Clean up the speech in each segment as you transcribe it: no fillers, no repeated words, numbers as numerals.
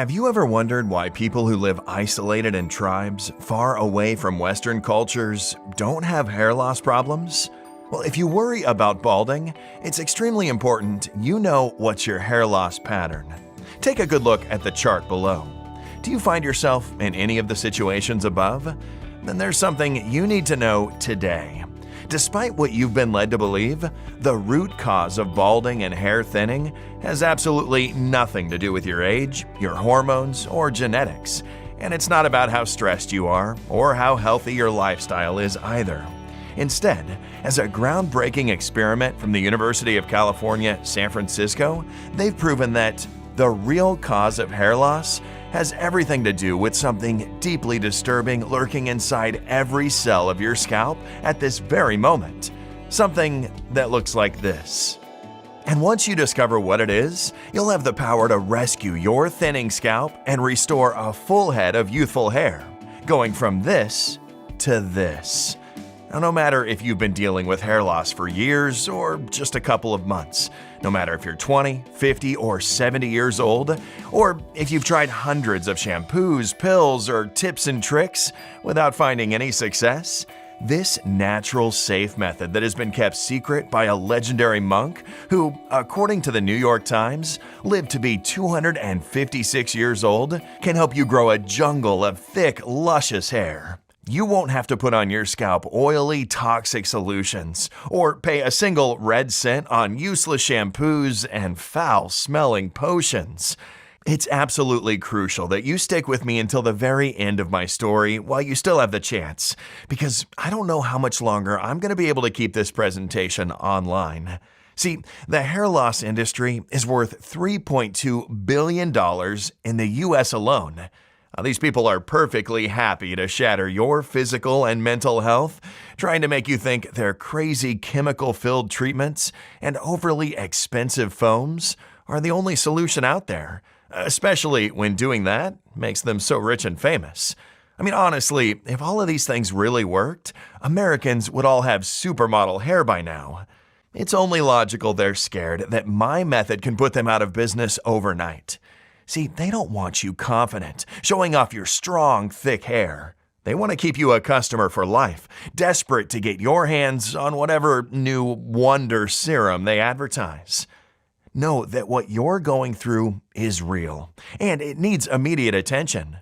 Have you ever wondered why people who live isolated in tribes, far away from Western cultures, don't have hair loss problems? Well, if you worry about balding, it's extremely important you know what's your hair loss pattern. Take a good look at the chart below. Do you find yourself in any of the situations above? Then there's something you need to know today. Despite what you've been led to believe, the root cause of balding and hair thinning has absolutely nothing to do with your age, your hormones, or genetics. And it's not about how stressed you are or how healthy your lifestyle is either. Instead, as a groundbreaking experiment from the University of California, San Francisco, they've proven that the real cause of hair loss has everything to do with something deeply disturbing lurking inside every cell of your scalp at this very moment. Something that looks like this. And once you discover what it is, you'll have the power to rescue your thinning scalp and restore a full head of youthful hair, going from this to this. Now, no matter if you've been dealing with hair loss for years or just a couple of months, no matter if you're 20, 50, or 70 years old, or if you've tried hundreds of shampoos, pills, or tips and tricks without finding any success, this natural, safe method that has been kept secret by a legendary monk who, according to the New York Times, lived to be 256 years old, can help you grow a jungle of thick, luscious hair. You won't have to put on your scalp oily, toxic solutions, or pay a single red cent on useless shampoos and foul-smelling potions. It's absolutely crucial that you stick with me until the very end of my story while you still have the chance, because I don't know how much longer I'm going to be able to keep this presentation online. See, the hair loss industry is worth $3.2 billion in the US alone. These people are perfectly happy to shatter your physical and mental health, trying to make you think their crazy chemical-filled treatments and overly expensive foams are the only solution out there, especially when doing that makes them so rich and famous. I mean, honestly, if all of these things really worked, Americans would all have supermodel hair by now. It's only logical they're scared that my method can put them out of business overnight. See, they don't want you confident, showing off your strong, thick hair. They want to keep you a customer for life, desperate to get your hands on whatever new wonder serum they advertise. Know that what you're going through is real, and it needs immediate attention.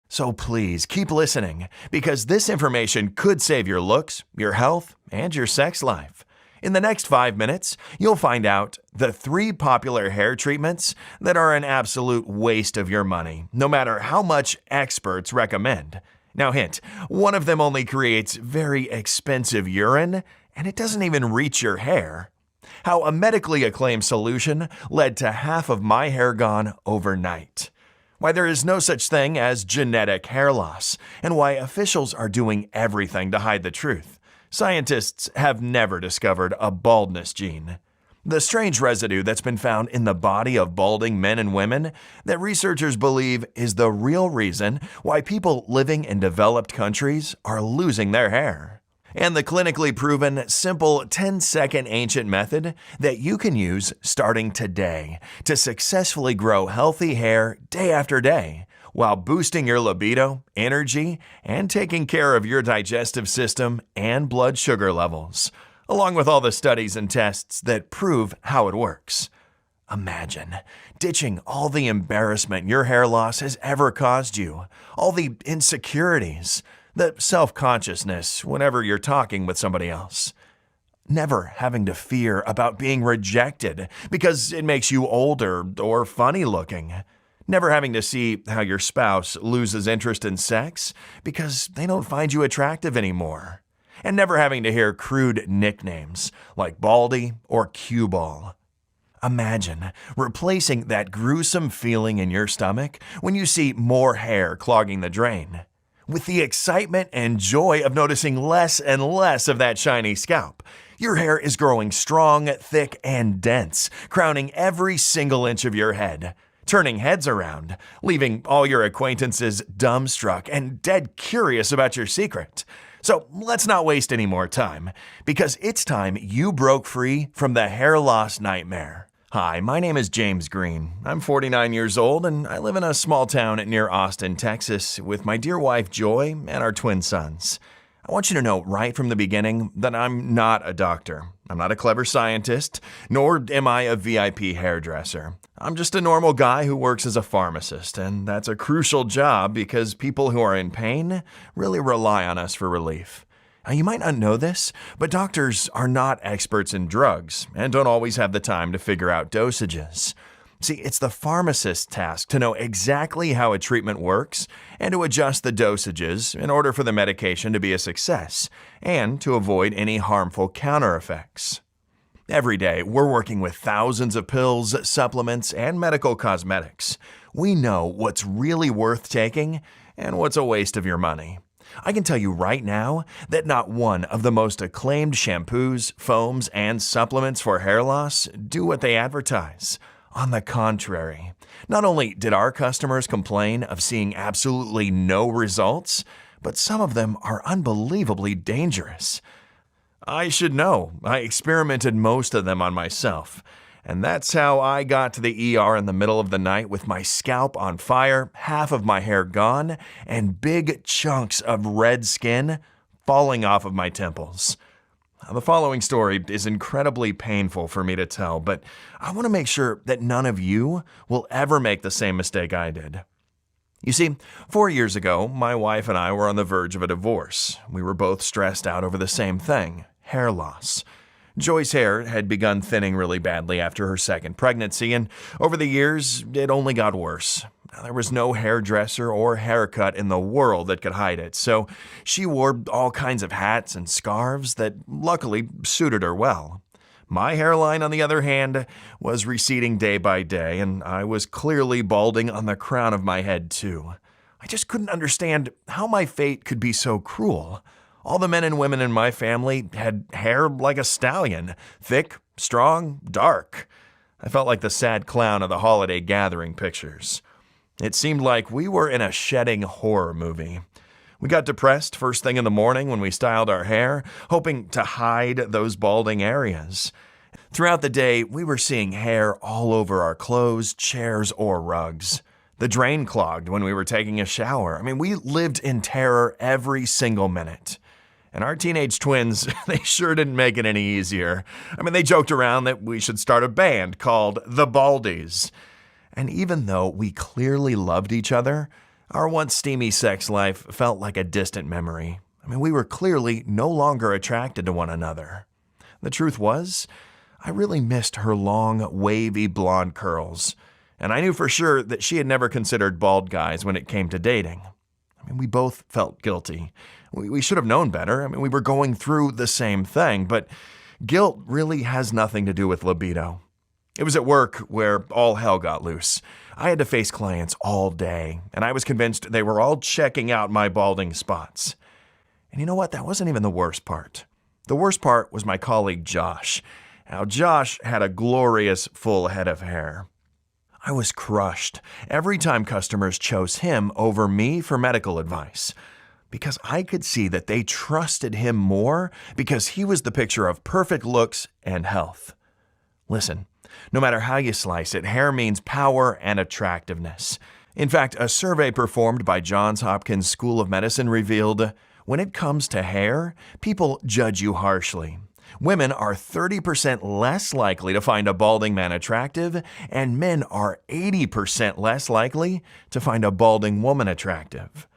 So please keep listening, because this information could save your looks, your health, and your sex life. In the next 5 minutes, you'll find out the 3 popular hair treatments that are an absolute waste of your money, no matter how much experts recommend. Now hint, one of them only creates very expensive urine, and it doesn't even reach your hair. How a medically acclaimed solution led to half of my hair gone overnight. Why there is no such thing as genetic hair loss, and why officials are doing everything to hide the truth. Scientists have never discovered a baldness gene. The strange residue that's been found in the body of balding men and women that researchers believe is the real reason why people living in developed countries are losing their hair. And the clinically proven, simple 10-second ancient method that you can use starting today to successfully grow healthy hair day after day, while boosting your libido, energy, and taking care of your digestive system and blood sugar levels, along with all the studies and tests that prove how it works. Imagine ditching all the embarrassment your hair loss has ever caused you, all the insecurities, the self-consciousness whenever you're talking with somebody else. Never having to fear about being rejected because it makes you older or funny looking. Never having to see how your spouse loses interest in sex because they don't find you attractive anymore. And never having to hear crude nicknames like Baldy or Cue Ball. Imagine replacing that gruesome feeling in your stomach when you see more hair clogging the drain, with the excitement and joy of noticing less and less of that shiny scalp. Your hair is growing strong, thick, and dense, crowning every single inch of your head. Turning heads around, leaving all your acquaintances dumbstruck and dead curious about your secret. So let's not waste any more time, because it's time you broke free from the hair loss nightmare. Hi, my name is James Green. I'm 49 years old and I live in a small town near Austin, Texas, with my dear wife Joy and our twin sons. I want you to know right from the beginning that I'm not a doctor. I'm not a clever scientist, nor am I a VIP hairdresser. I'm just a normal guy who works as a pharmacist, and that's a crucial job because people who are in pain really rely on us for relief. Now, you might not know this, but doctors are not experts in drugs and don't always have the time to figure out dosages. See, it's the pharmacist's task to know exactly how a treatment works and to adjust the dosages in order for the medication to be a success and to avoid any harmful counter effects. Every day, we're working with thousands of pills, supplements, and medical cosmetics. We know what's really worth taking and what's a waste of your money. I can tell you right now that not one of the most acclaimed shampoos, foams, and supplements for hair loss do what they advertise. On the contrary, not only did our customers complain of seeing absolutely no results, but some of them are unbelievably dangerous. I should know. I experimented most of them on myself. And that's how I got to the ER in the middle of the night with my scalp on fire, half of my hair gone, and big chunks of red skin falling off of my temples. The following story is incredibly painful for me to tell, but I want to make sure that none of you will ever make the same mistake I did. You see, 4 years ago, my wife and I were on the verge of a divorce. We were both stressed out over the same thing, hair loss. Joy's hair had begun thinning really badly after her second pregnancy, and over the years, it only got worse. There was no hairdresser or haircut in the world that could hide it, so she wore all kinds of hats and scarves that luckily suited her well. My hairline, on the other hand, was receding day by day, and I was clearly balding on the crown of my head, too. I just couldn't understand how my fate could be so cruel. All the men and women in my family had hair like a stallion, thick, strong, dark. I felt like the sad clown of the holiday gathering pictures. It seemed like we were in a shedding horror movie. We got depressed first thing in the morning when we styled our hair, hoping to hide those balding areas. Throughout the day, we were seeing hair all over our clothes, chairs, or rugs. The drain clogged when we were taking a shower. We lived in terror every single minute. And our teenage twins, they sure didn't make it any easier. They joked around that we should start a band called the Baldies. And even though we clearly loved each other, our once steamy sex life felt like a distant memory. We were clearly no longer attracted to one another. The truth was, I really missed her long, wavy blonde curls. And I knew for sure that she had never considered bald guys when it came to dating. We both felt guilty. We should have known better. We were going through the same thing, but guilt really has nothing to do with libido. It was at work where all hell got loose. I had to face clients all day, and I was convinced they were all checking out my balding spots. And you know what? That wasn't even the worst part. The worst part was my colleague Josh. Now, Josh had a glorious full head of hair. I was crushed every time customers chose him over me for medical advice, because I could see that they trusted him more because he was the picture of perfect looks and health. Listen, no matter how you slice it, hair means power and attractiveness. In fact, a survey performed by Johns Hopkins School of Medicine revealed, when it comes to hair, people judge you harshly. Women are 30% less likely to find a balding man attractive, and men are 80% less likely to find a balding woman attractive.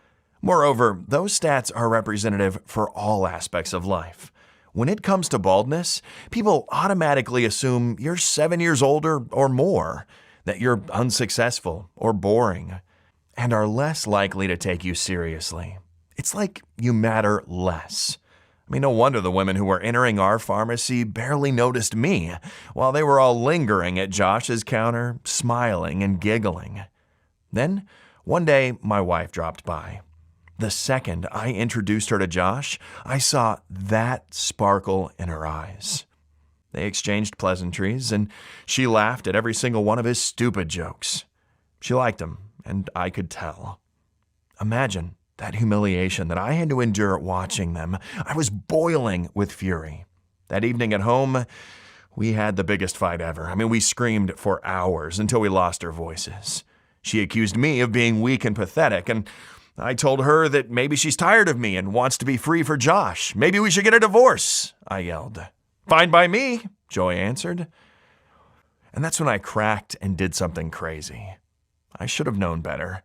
Moreover, those stats are representative for all aspects of life. When it comes to baldness, people automatically assume you're 7 years older or more, that you're unsuccessful or boring, and are less likely to take you seriously. It's like you matter less. No wonder the women who were entering our pharmacy barely noticed me, while they were all lingering at Josh's counter, smiling and giggling. Then, one day, my wife dropped by. The second I introduced her to Josh, I saw that sparkle in her eyes. They exchanged pleasantries, and she laughed at every single one of his stupid jokes. She liked him, and I could tell. Imagine that humiliation that I had to endure watching them. I was boiling with fury. That evening at home, We had the biggest fight ever. We screamed for hours until we lost our voices. She accused me of being weak and pathetic, and I told her that maybe she's tired of me and wants to be free for Josh. Maybe we should get a divorce, I yelled. Fine by me, Joy answered. And that's when I cracked and did something crazy. I should have known better.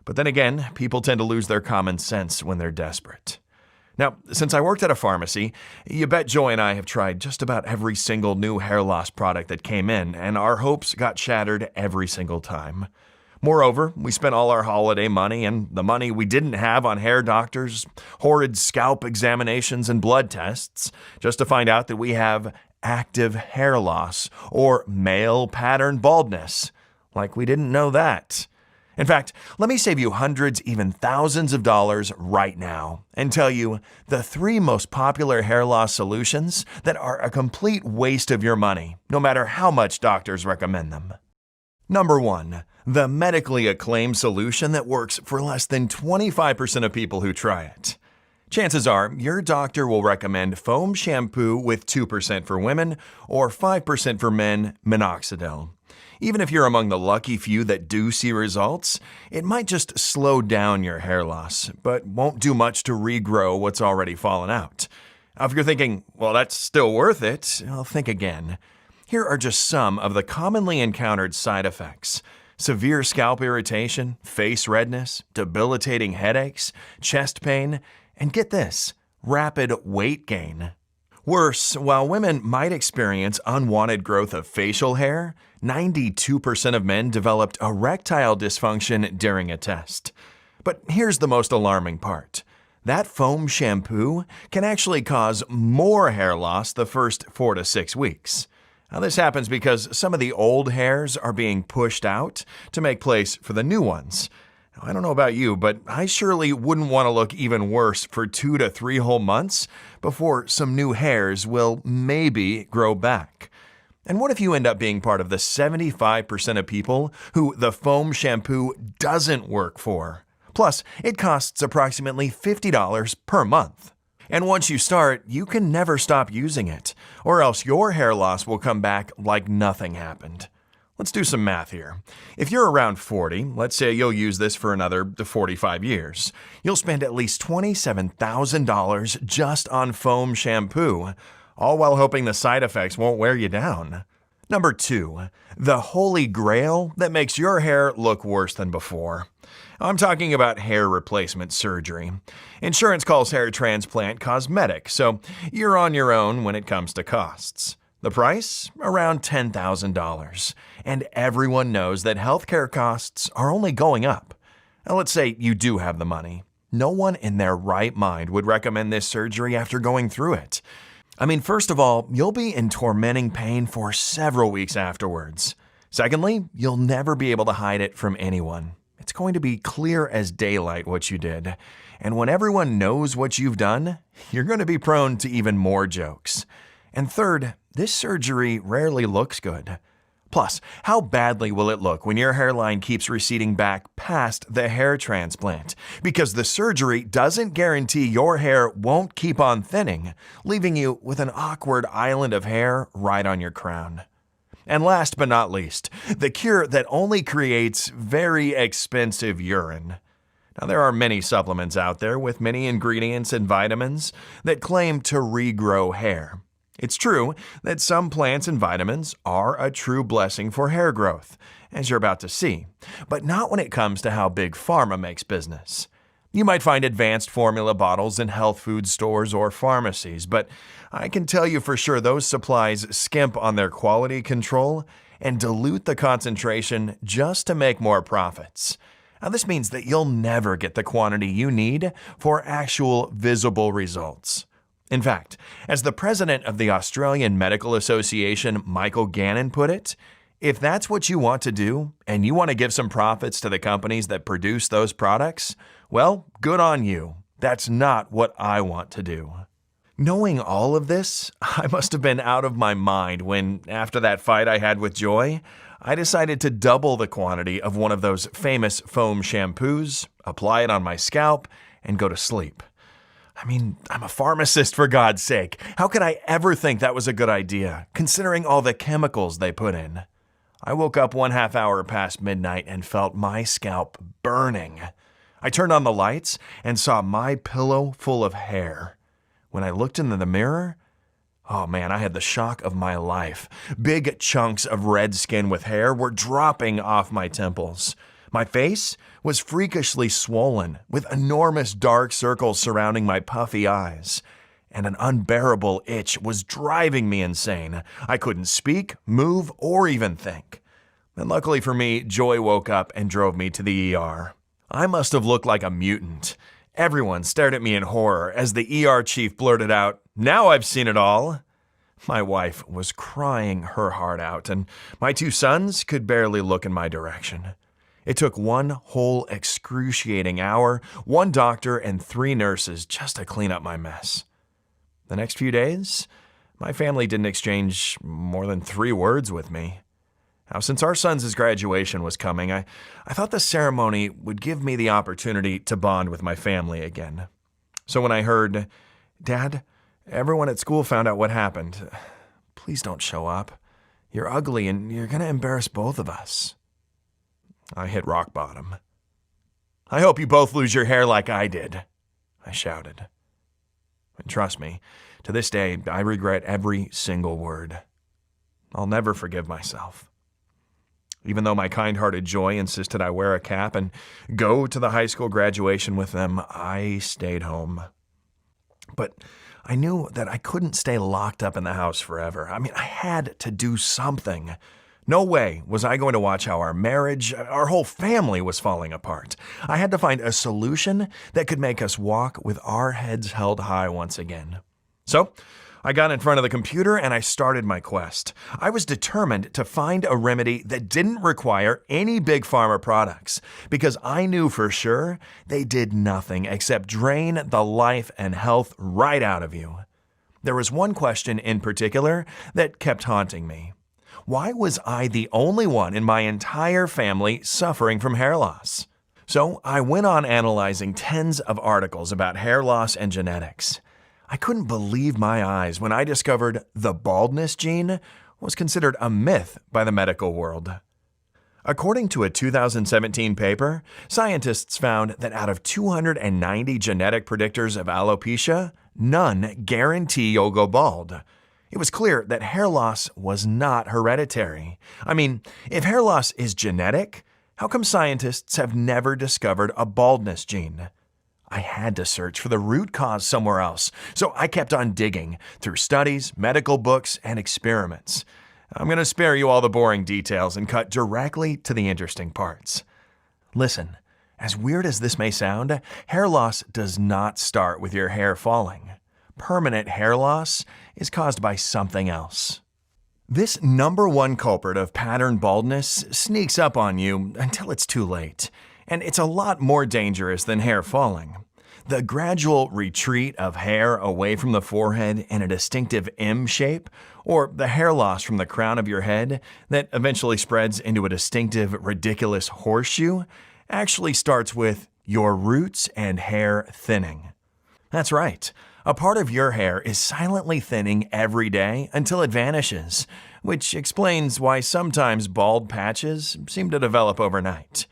But then again, people tend to lose their common sense when they're desperate. Now, since I worked at a pharmacy, you bet Joy and I have tried just about every single new hair loss product that came in, and our hopes got shattered every single time. Moreover, we spent all our holiday money and the money we didn't have on hair doctors, horrid scalp examinations, and blood tests just to find out that we have active hair loss or male pattern baldness. Like we didn't know that. In fact, let me save you hundreds, even thousands of dollars right now and tell you the 3 most popular hair loss solutions that are a complete waste of your money, no matter how much doctors recommend them. Number 1, the medically acclaimed solution that works for less than 25% of people who try it. Chances are your doctor will recommend foam shampoo with 2% for women or 5% for men minoxidil. Even if you're among the lucky few that do see results, it might just slow down your hair loss, but won't do much to regrow what's already fallen out. Now, if you're thinking, well, that's still worth it, well, think again. Here are just some of the commonly encountered side effects: severe scalp irritation, face redness, debilitating headaches, chest pain, and get this, rapid weight gain. Worse, while women might experience unwanted growth of facial hair, 92% of men developed erectile dysfunction during a test. But here's the most alarming part. That foam shampoo can actually cause more hair loss the first 4 to 6 weeks. Now, this happens because some of the old hairs are being pushed out to make place for the new ones. Now, I don't know about you, but I surely wouldn't want to look even worse for 2 to 3 whole months before some new hairs will maybe grow back. And what if you end up being part of the 75% of people who the foam shampoo doesn't work for? Plus, it costs approximately $50 per month. And once you start, you can never stop using it, or else your hair loss will come back like nothing happened. Let's do some math here. If you're around 40, let's say you'll use this for another 45 years. You'll spend at least $27,000 just on foam shampoo, all while hoping the side effects won't wear you down. Number 2, the holy grail that makes your hair look worse than before. I'm talking about hair replacement surgery. Insurance calls hair transplant cosmetic, so you're on your own when it comes to costs. The price? Around $10,000. And everyone knows that healthcare costs are only going up. Now, let's say you do have the money. No one in their right mind would recommend this surgery after going through it. First of all, you'll be in tormenting pain for several weeks afterwards. Secondly, you'll never be able to hide it from anyone. It's going to be clear as daylight what you did. And when everyone knows what you've done, you're going to be prone to even more jokes. And third, this surgery rarely looks good. Plus, how badly will it look when your hairline keeps receding back past the hair transplant? Because the surgery doesn't guarantee your hair won't keep on thinning, leaving you with an awkward island of hair right on your crown. And last but not least, the cure that only creates very expensive urine. Now, there are many supplements out there with many ingredients and vitamins that claim to regrow hair. It's true that some plants and vitamins are a true blessing for hair growth, as you're about to see, but not when it comes to how big pharma makes business. You might find advanced formula bottles in health food stores or pharmacies, but I can tell you for sure those supplies skimp on their quality control and dilute the concentration just to make more profits. Now, this means that you'll never get the quantity you need for actual visible results. In fact, as the president of the Australian Medical Association, Michael Gannon, put it, if that's what you want to do, and you want to give some profits to the companies that produce those products, well, good on you. That's not what I want to do. Knowing all of this, I must have been out of my mind when, after that fight I had with Joy, I decided to double the quantity of one of those famous foam shampoos, apply it on my scalp, and go to sleep. I mean, I'm a pharmacist, for God's sake. How could I ever think that was a good idea, considering all the chemicals they put in? I woke up 1/2 hour past midnight and felt my scalp burning. I turned on the lights and saw my pillow full of hair. When I looked into the mirror, oh man, I had the shock of my life. Big chunks of red skin with hair were dropping off my temples. My face was freakishly swollen, with enormous dark circles surrounding my puffy eyes. And an unbearable itch was driving me insane. I couldn't speak, move, or even think. And luckily for me, Joy woke up and drove me to the ER. I must have looked like a mutant. Everyone stared at me in horror as the ER chief blurted out, "Now I've seen it all." My wife was crying her heart out, and my 2 sons could barely look in my direction. It took one whole excruciating hour, 1 doctor, and 3 nurses just to clean up my mess. The next few days, my family didn't exchange more than 3 words with me. Now, since our son's graduation was coming, I thought the ceremony would give me the opportunity to bond with my family again. So when I heard, "Dad, everyone at school found out what happened. Please don't show up. You're ugly and you're going to embarrass both of us," I hit rock bottom. "I hope you both lose your hair like I did," I shouted. And trust me, to this day, I regret every single word. I'll never forgive myself. Even though my kind-hearted Joy insisted I wear a cap and go to the high school graduation with them, I stayed home. But I knew that I couldn't stay locked up in the house forever. I mean, I had to do something. No way was I going to watch how our marriage, our whole family was falling apart. I had to find a solution that could make us walk with our heads held high once again. So I got in front of the computer and I started my quest. I was determined to find a remedy that didn't require any big pharma products, because I knew for sure they did nothing except drain the life and health right out of you. There was one question in particular that kept haunting me. Why was I the only one in my entire family suffering from hair loss? So I went on analyzing tens of articles about hair loss and genetics. I couldn't believe my eyes when I discovered the baldness gene was considered a myth by the medical world. According to a 2017 paper, scientists found that out of 290 genetic predictors of alopecia, none guarantee you'll go bald. It was clear that hair loss was not hereditary. I mean, if hair loss is genetic, how come scientists have never discovered a baldness gene? I had to search for the root cause somewhere else, so I kept on digging through studies, medical books, and experiments. I'm going to spare you all the boring details and cut directly to the interesting parts. Listen, as weird as this may sound, hair loss does not start with your hair falling. Permanent hair loss is caused by something else. This #1 culprit of pattern baldness sneaks up on you until it's too late, and it's a lot more dangerous than hair falling. The gradual retreat of hair away from the forehead in a distinctive M shape, or the hair loss from the crown of your head that eventually spreads into a distinctive, ridiculous horseshoe, actually starts with your roots and hair thinning. That's right. A part of your hair is silently thinning every day until it vanishes, which explains why sometimes bald patches seem to develop overnight.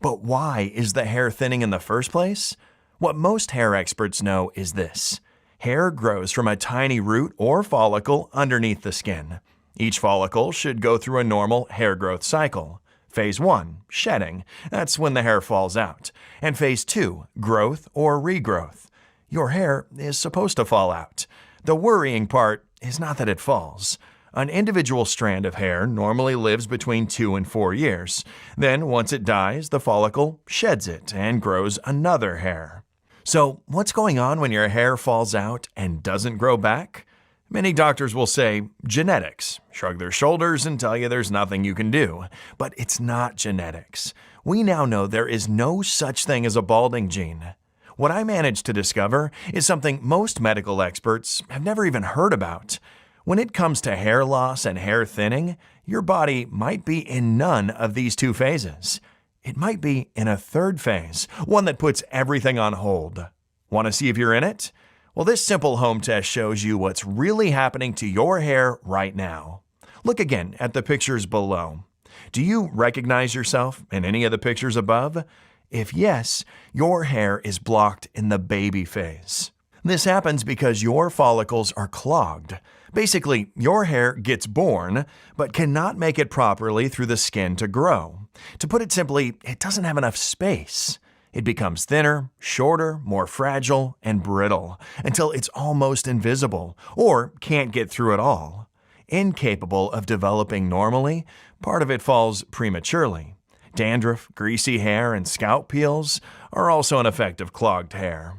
But why is the hair thinning in the first place? What most hair experts know is this. Hair grows from a tiny root or follicle underneath the skin. Each follicle should go through a normal hair growth cycle. Phase 1, shedding, that's when the hair falls out. And Phase 2, growth or regrowth. Your hair is supposed to fall out. The worrying part is not that it falls. An individual strand of hair normally lives between 2 and 4 years. Then, once it dies, the follicle sheds it and grows another hair. So, what's going on when your hair falls out and doesn't grow back? Many doctors will say, genetics, shrug their shoulders and tell you there's nothing you can do. But it's not genetics. We now know there is no such thing as a balding gene. What I managed to discover is something most medical experts have never even heard about. When it comes to hair loss and hair thinning, your body might be in none of these 2 phases. It might be in a 3rd phase, one that puts everything on hold. Want to see if you're in it? Well, this simple home test shows you what's really happening to your hair right now. Look again at the pictures below. Do you recognize yourself in any of the pictures above? If yes, your hair is blocked in the baby phase. This happens because your follicles are clogged. Basically, your hair gets born, but cannot make it properly through the skin to grow. To put it simply, it doesn't have enough space. It becomes thinner, shorter, more fragile, and brittle, until it's almost invisible, or can't get through at all. Incapable of developing normally, part of it falls prematurely. Dandruff, greasy hair, and scalp peels are also an effect of clogged hair.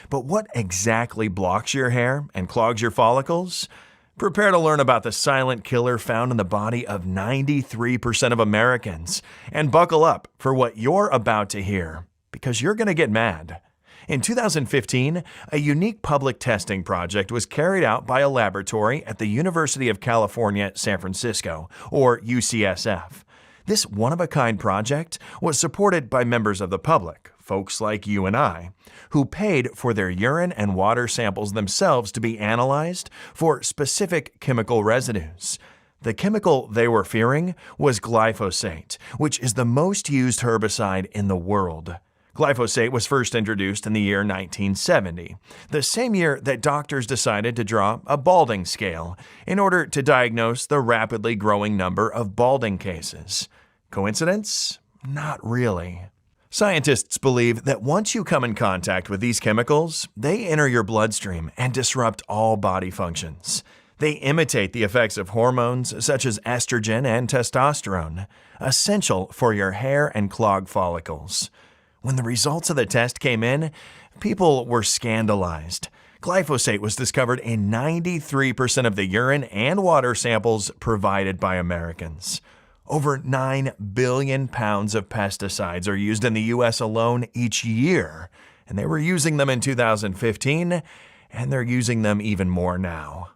But what exactly blocks your hair and clogs your follicles? Prepare to learn about the silent killer found in the body of 93% of Americans, and buckle up for what you're about to hear, because you're going to get mad. In 2015, a unique public testing project was carried out by a laboratory at the University of California, San Francisco, or UCSF. This one-of-a-kind project was supported by members of the public, folks like you and I, who paid for their urine and water samples themselves to be analyzed for specific chemical residues. The chemical they were fearing was glyphosate, which is the most used herbicide in the world. Glyphosate was first introduced in the year 1970, the same year that doctors decided to draw a balding scale in order to diagnose the rapidly growing number of balding cases. Coincidence? Not really. Scientists believe that once you come in contact with these chemicals, they enter your bloodstream and disrupt all body functions. They imitate the effects of hormones such as estrogen and testosterone, essential for your hair and clogged follicles. When the results of the test came in, people were scandalized. Glyphosate was discovered in 93% of the urine and water samples provided by Americans. Over 9 billion pounds of pesticides are used in the U.S. alone each year, and they were using them in 2015, and they're using them even more now.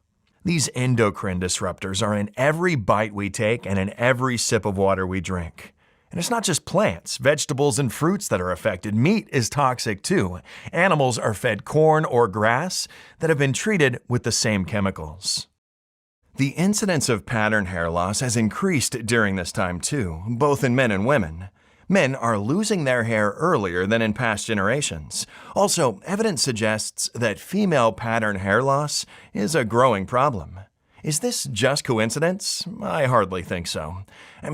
These endocrine disruptors are in every bite we take and in every sip of water we drink. And it's not just plants, vegetables, and fruits that are affected. Meat is toxic too. Animals are fed corn or grass that have been treated with the same chemicals. The incidence of pattern hair loss has increased during this time too, both in men and women. Men are losing their hair earlier than in past generations. Also, evidence suggests that female pattern hair loss is a growing problem. Is this just coincidence? I hardly think so.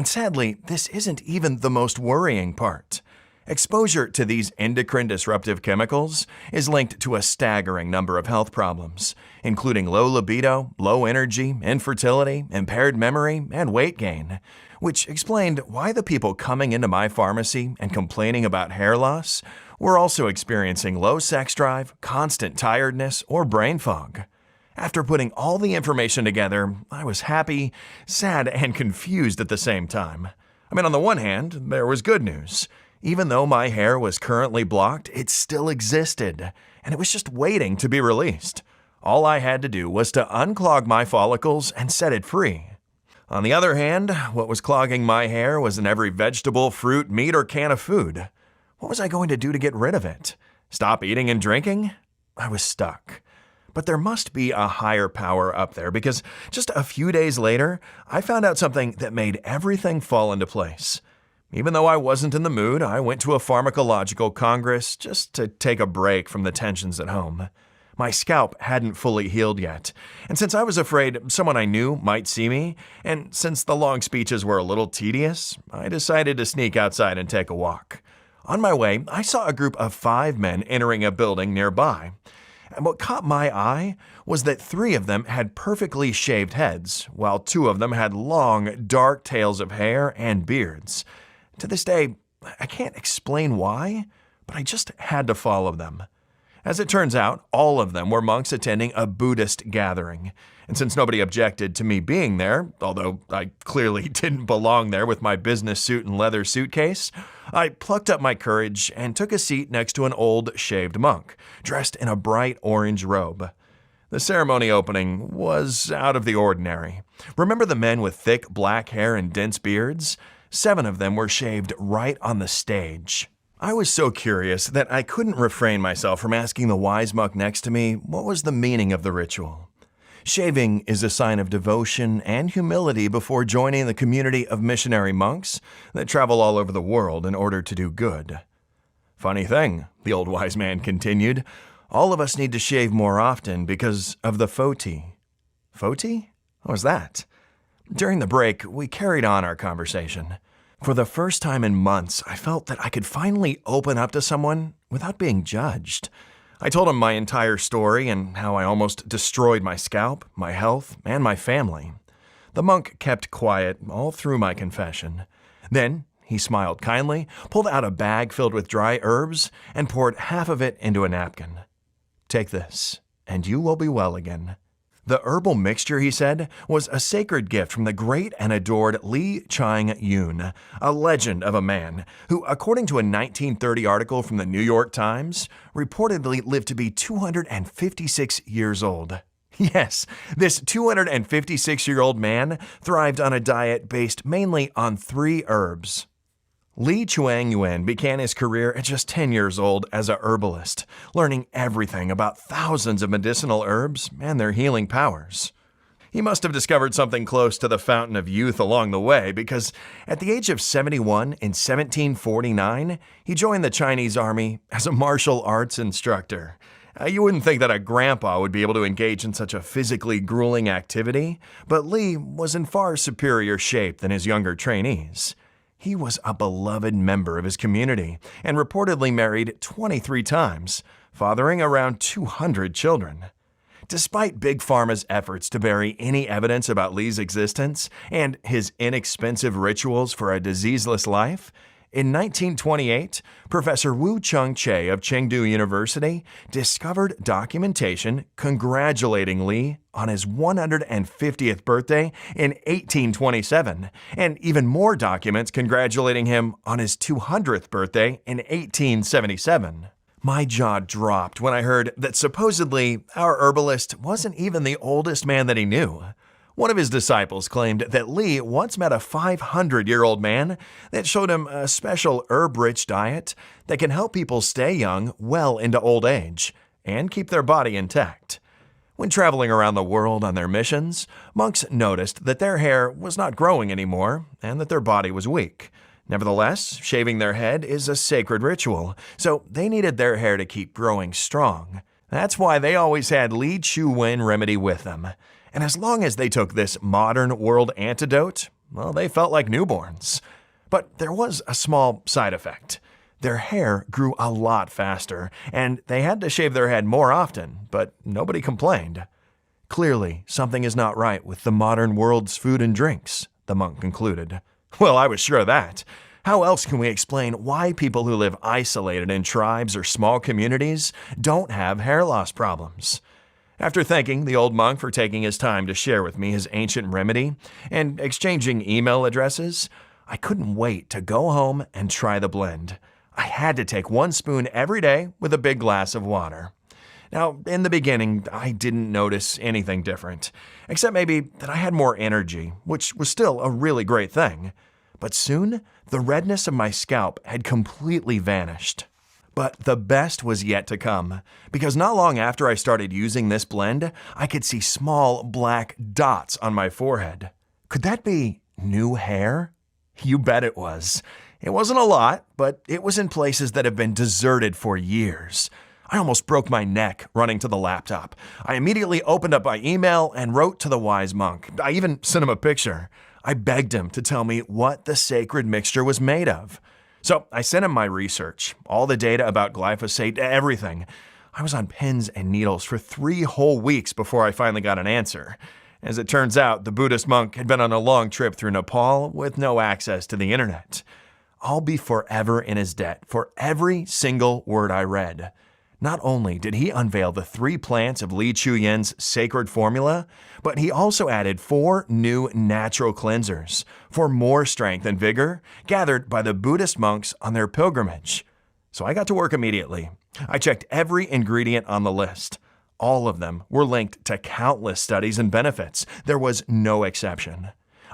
Sadly, this isn't even the most worrying part. Exposure to these endocrine disruptive chemicals is linked to a staggering number of health problems, including low libido, low energy, infertility, impaired memory, and weight gain, which explained why the people coming into my pharmacy and complaining about hair loss were also experiencing low sex drive, constant tiredness, or brain fog. After putting all the information together, I was happy, sad, and confused at the same time. On the one hand, there was good news. Even though my hair was currently blocked, it still existed, and it was just waiting to be released. All I had to do was to unclog my follicles and set it free. On the other hand, what was clogging my hair was in every vegetable, fruit, meat, or can of food. What was I going to do to get rid of it? Stop eating and drinking? I was stuck. But there must be a higher power up there, because just a few days later, I found out something that made everything fall into place. Even though I wasn't in the mood, I went to a pharmacological congress just to take a break from the tensions at home. My scalp hadn't fully healed yet, and since I was afraid someone I knew might see me, and since the long speeches were a little tedious, I decided to sneak outside and take a walk. On my way, I saw a group of 5 men entering a building nearby. And what caught my eye was that 3 of them had perfectly shaved heads, while 2 of them had long, dark tails of hair and beards. To this day, I can't explain why, but I just had to follow them. As it turns out, all of them were monks attending a Buddhist gathering. And since nobody objected to me being there, although I clearly didn't belong there with my business suit and leather suitcase, I plucked up my courage and took a seat next to an old shaved monk, dressed in a bright orange robe. The ceremony opening was out of the ordinary. Remember the men with thick black hair and dense beards? 7 of them were shaved right on the stage. I was so curious that I couldn't refrain myself from asking the wise monk next to me what was the meaning of the ritual. Shaving is a sign of devotion and humility before joining the community of missionary monks that travel all over the world in order to do good. Funny thing, the old wise man continued, all of us need to shave more often because of the foti. Foti? What was that? During the break, we carried on our conversation. For the first time in months, I felt that I could finally open up to someone without being judged. I told him my entire story and how I almost destroyed my scalp, my health, and my family. The monk kept quiet all through my confession. Then he smiled kindly, pulled out a bag filled with dry herbs, and poured half of it into a napkin. "Take this, and you will be well again." The herbal mixture, he said, was a sacred gift from the great and adored Lee Chang-yun, a legend of a man who, according to a 1930 article from the New York Times, reportedly lived to be 256 years old. Yes, this 256-year-old man thrived on a diet based mainly on 3 herbs. Lee Chang-yun began his career at just 10 years old as a herbalist, learning everything about thousands of medicinal herbs and their healing powers. He must have discovered something close to the fountain of youth along the way because at the age of 71 in 1749, he joined the Chinese army as a martial arts instructor. You wouldn't think that a grandpa would be able to engage in such a physically grueling activity, but Lee was in far superior shape than his younger trainees. He was a beloved member of his community and reportedly married 23 times, fathering around 200 children. Despite Big Pharma's efforts to bury any evidence about Lee's existence and his inexpensive rituals for a diseaseless life, in 1928, Professor Wu Chung-che of Chengdu University discovered documentation congratulating Lee on his 150th birthday in 1827, and even more documents congratulating him on his 200th birthday in 1877. My jaw dropped when I heard that supposedly our herbalist wasn't even the oldest man that he knew. One of his disciples claimed that Lee once met a 500-year-old man that showed him a special herb-rich diet that can help people stay young well into old age and keep their body intact. When traveling around the world on their missions, monks noticed that their hair was not growing anymore and that their body was weak. Nevertheless, shaving their head is a sacred ritual, so they needed their hair to keep growing strong. That's why they always had Li Chu Wen remedy with them. And as long as they took this modern world antidote, well, they felt like newborns. But there was a small side effect. Their hair grew a lot faster, and they had to shave their head more often, but nobody complained. Clearly, something is not right with the modern world's food and drinks, the monk concluded. Well, I was sure of that. How else can we explain why people who live isolated in tribes or small communities don't have hair loss problems? After thanking the old monk for taking his time to share with me his ancient remedy and exchanging email addresses, I couldn't wait to go home and try the blend. I had to take 1 spoon every day with a big glass of water. Now, in the beginning, I didn't notice anything different, except maybe that I had more energy, which was still a really great thing. But soon, the redness of my scalp had completely vanished. But the best was yet to come, because not long after I started using this blend, I could see small black dots on my forehead. Could that be new hair? You bet it was. It wasn't a lot, but it was in places that have been deserted for years. I almost broke my neck running to the laptop. I immediately opened up my email and wrote to the wise monk. I even sent him a picture. I begged him to tell me what the sacred mixture was made of. So I sent him my research, all the data about glyphosate, everything. I was on pins and needles for 3 whole weeks before I finally got an answer. As it turns out, the Buddhist monk had been on a long trip through Nepal with no access to the internet. I'll be forever in his debt for every single word I read. Not only did he unveil the 3 plants of Li Chu Yen's sacred formula, but he also added 4 new natural cleansers for more strength and vigor gathered by the Buddhist monks on their pilgrimage. So I got to work immediately. I checked every ingredient on the list. All of them were linked to countless studies and benefits. There was no exception.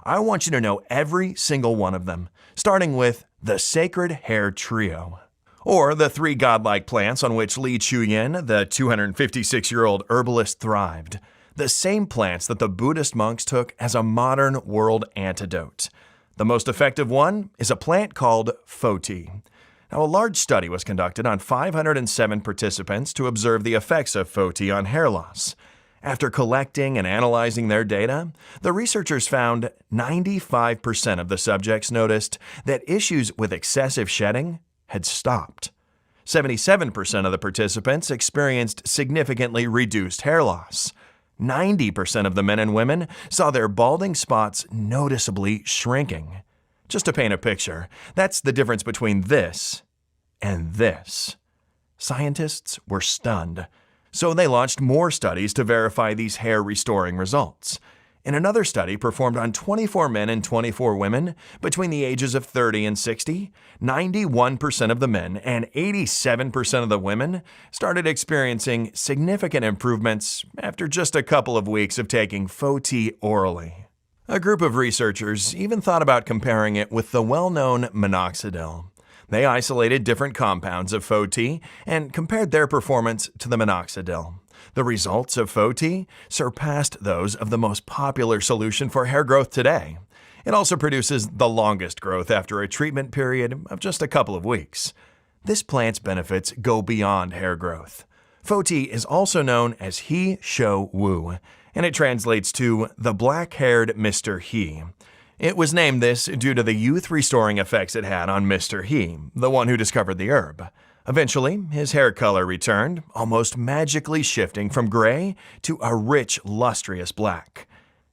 I want you to know every single one of them, starting with the Sacred Hair Trio. Or the three godlike plants on which Li Chuyin, the 256-year-old herbalist, thrived. The same plants that the Buddhist monks took as a modern world antidote. The most effective one is a plant called Foti. Now, a large study was conducted on 507 participants to observe the effects of Foti on hair loss. After collecting and analyzing their data, the researchers found 95% of the subjects noticed that issues with excessive shedding had stopped. 77% of the participants experienced significantly reduced hair loss. 90% of the men and women saw their balding spots noticeably shrinking. Just to paint a picture, that's the difference between this and this. Scientists were stunned, so they launched more studies to verify these hair-restoring results. In another study performed on 24 men and 24 women between the ages of 30 and 60, 91% of the men and 87% of the women started experiencing significant improvements after just a couple of weeks of taking Foti orally. A group of researchers even thought about comparing it with the well-known minoxidil. They isolated different compounds of Foti and compared their performance to the minoxidil. The results of Foti surpassed those of the most popular solution for hair growth today. It also produces the longest growth after a treatment period of just a couple of weeks. This plant's benefits go beyond hair growth. Foti is also known as He Shou Wu, and it translates to the black-haired Mr. He. It was named this due to the youth-restoring effects it had on Mr. He, the one who discovered the herb. Eventually, his hair color returned, almost magically shifting from gray to a rich, lustrous black.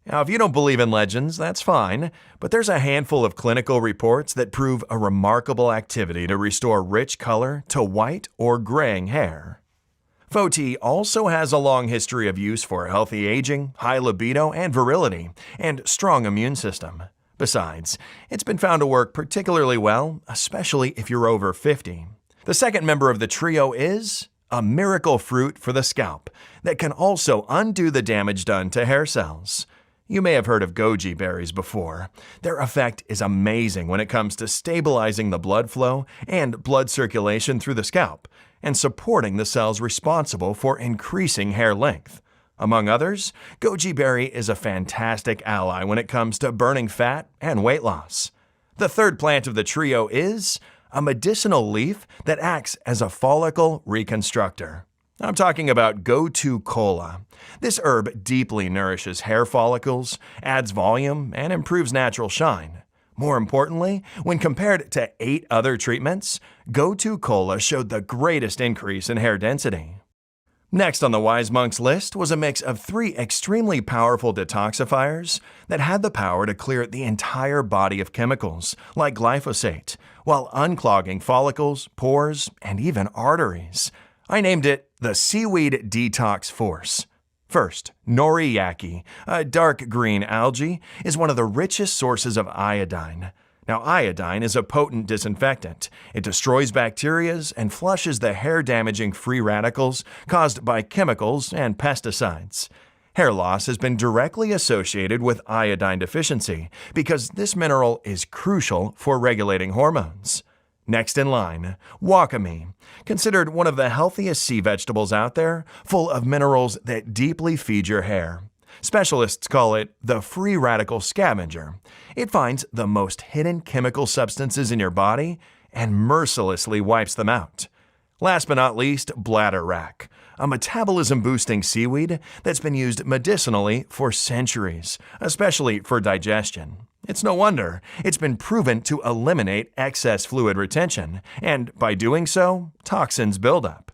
Now, if you don't believe in legends, that's fine, but there's a handful of clinical reports that prove a remarkable activity to restore rich color to white or graying hair. Foti also has a long history of use for healthy aging, high libido and virility, and strong immune system. Besides, it's been found to work particularly well, especially if you're over 50. The second member of the trio is a miracle fruit for the scalp that can also undo the damage done to hair cells. You may have heard of goji berries before. Their effect is amazing when it comes to stabilizing the blood flow and blood circulation through the scalp and supporting the cells responsible for increasing hair length. Among others, goji berry is a fantastic ally when it comes to burning fat and weight loss. The third plant of the trio is a medicinal leaf that acts as a follicle reconstructor. I'm talking about Gotu Kola. This herb deeply nourishes hair follicles, adds volume, and improves natural shine. More importantly, when compared to 8 other treatments, Gotu Kola showed the greatest increase in hair density. Next on the Wise Monks list was a mix of 3 extremely powerful detoxifiers that had the power to clear the entire body of chemicals, like glyphosate, while unclogging follicles, pores, and even arteries. I named it the Seaweed Detox Force. First, noriyaki, a dark green algae, is one of the richest sources of iodine. Now, iodine is a potent disinfectant. It destroys bacteria and flushes the hair-damaging free radicals caused by chemicals and pesticides. Hair loss has been directly associated with iodine deficiency because this mineral is crucial for regulating hormones. Next in line, wakame, considered one of the healthiest sea vegetables out there, full of minerals that deeply feed your hair. Specialists call it the free radical scavenger. It finds the most hidden chemical substances in your body and mercilessly wipes them out. Last but not least, bladderwrack, a metabolism-boosting seaweed that's been used medicinally for centuries, especially for digestion. It's no wonder it's been proven to eliminate excess fluid retention, and by doing so, toxins buildup.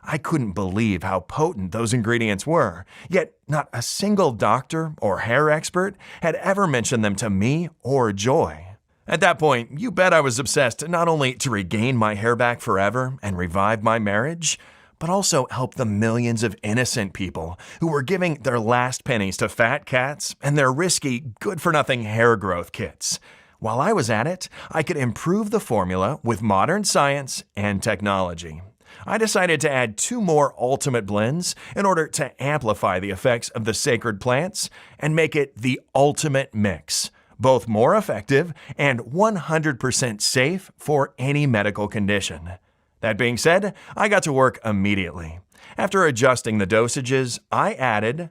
I couldn't believe how potent those ingredients were, yet not a single doctor or hair expert had ever mentioned them to me or Joy. At that point, you bet I was obsessed not only to regain my hair back forever and revive my marriage, but also help the millions of innocent people who were giving their last pennies to fat cats and their risky, good-for-nothing hair growth kits. While I was at it, I could improve the formula with modern science and technology. I decided to add 2 more ultimate blends in order to amplify the effects of the sacred plants and make it the ultimate mix, both more effective and 100% safe for any medical condition. That being said, I got to work immediately. After adjusting the dosages, I added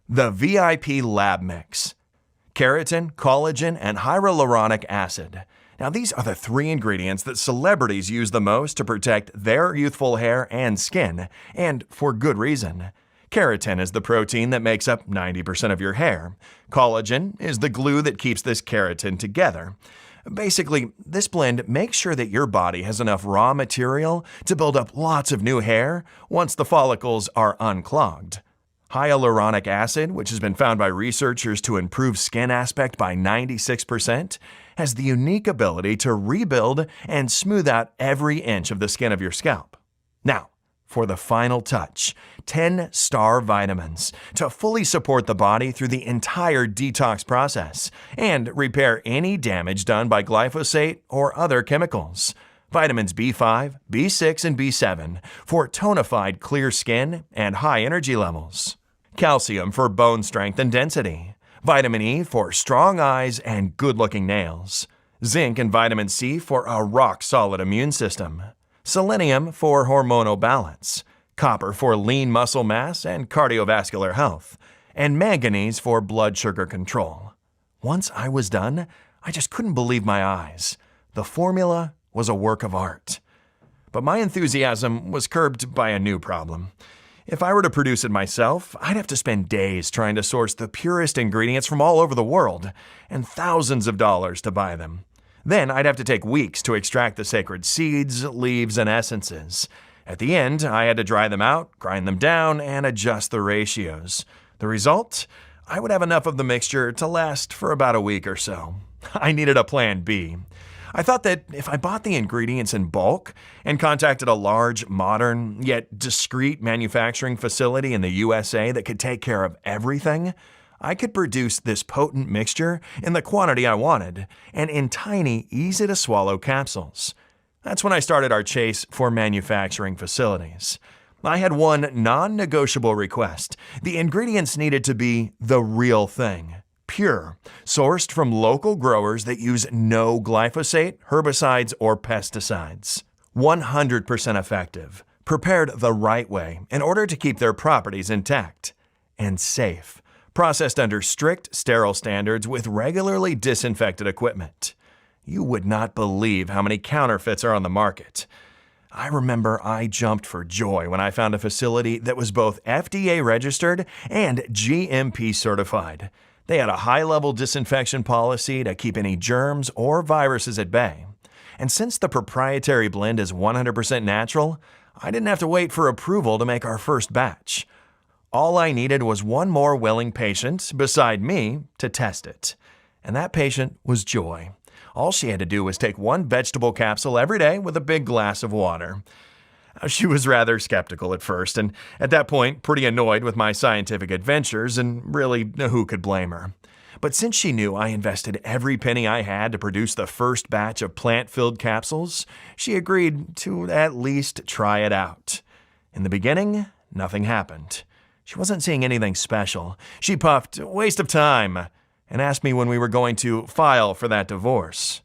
the VIP Lab Mix: keratin, collagen, and hyaluronic acid. Now, these are the 3 ingredients that celebrities use the most to protect their youthful hair and skin, and for good reason. Keratin is the protein that makes up 90% of your hair. Collagen is the glue that keeps this keratin together. Basically, this blend makes sure that your body has enough raw material to build up lots of new hair once the follicles are unclogged. Hyaluronic acid, which has been found by researchers to improve skin aspect by 96%, has the unique ability to rebuild and smooth out every inch of the skin of your scalp. Now, for the final touch, 10 star vitamins to fully support the body through the entire detox process and repair any damage done by glyphosate or other chemicals. Vitamins B5, B6, and B7 for tonified clear skin and high energy levels. Calcium for bone strength and density. Vitamin E for strong eyes and good-looking nails. Zinc and vitamin C for a rock-solid immune system. Selenium for hormonal balance. Copper for lean muscle mass and cardiovascular health. And manganese for blood sugar control. Once I was done, I just couldn't believe my eyes. The formula was a work of art. But my enthusiasm was curbed by a new problem. If I were to produce it myself, I'd have to spend days trying to source the purest ingredients from all over the world, and thousands of dollars to buy them. Then I'd have to take weeks to extract the sacred seeds, leaves, and essences. At the end, I had to dry them out, grind them down, and adjust the ratios. The result? I would have enough of the mixture to last for about a week or so. I needed a plan B. I thought that if I bought the ingredients in bulk and contacted a large, modern, yet discreet manufacturing facility in the USA that could take care of everything, I could produce this potent mixture in the quantity I wanted and in tiny, easy-to-swallow capsules. That's when I started our chase for manufacturing facilities. I had one non-negotiable request. The ingredients needed to be the real thing. Pure, sourced from local growers that use no glyphosate, herbicides, or pesticides. 100% effective, prepared the right way in order to keep their properties intact. And safe, processed under strict sterile standards with regularly disinfected equipment. You would not believe how many counterfeits are on the market. I remember I jumped for joy when I found a facility that was both FDA registered and GMP certified. They had a high-level disinfection policy to keep any germs or viruses at bay. And since the proprietary blend is 100% natural, I didn't have to wait for approval to make our first batch. All I needed was one more willing patient beside me to test it. And that patient was Joy. All she had to do was take one vegetable capsule every day with a big glass of water. She was rather skeptical at first, and at that point, pretty annoyed with my scientific adventures, and really, who could blame her? But since she knew I invested every penny I had to produce the first batch of plant-filled capsules, she agreed to at least try it out. In the beginning, nothing happened. She wasn't seeing anything special. She puffed, "Waste of time," and asked me when we were going to file for that divorce.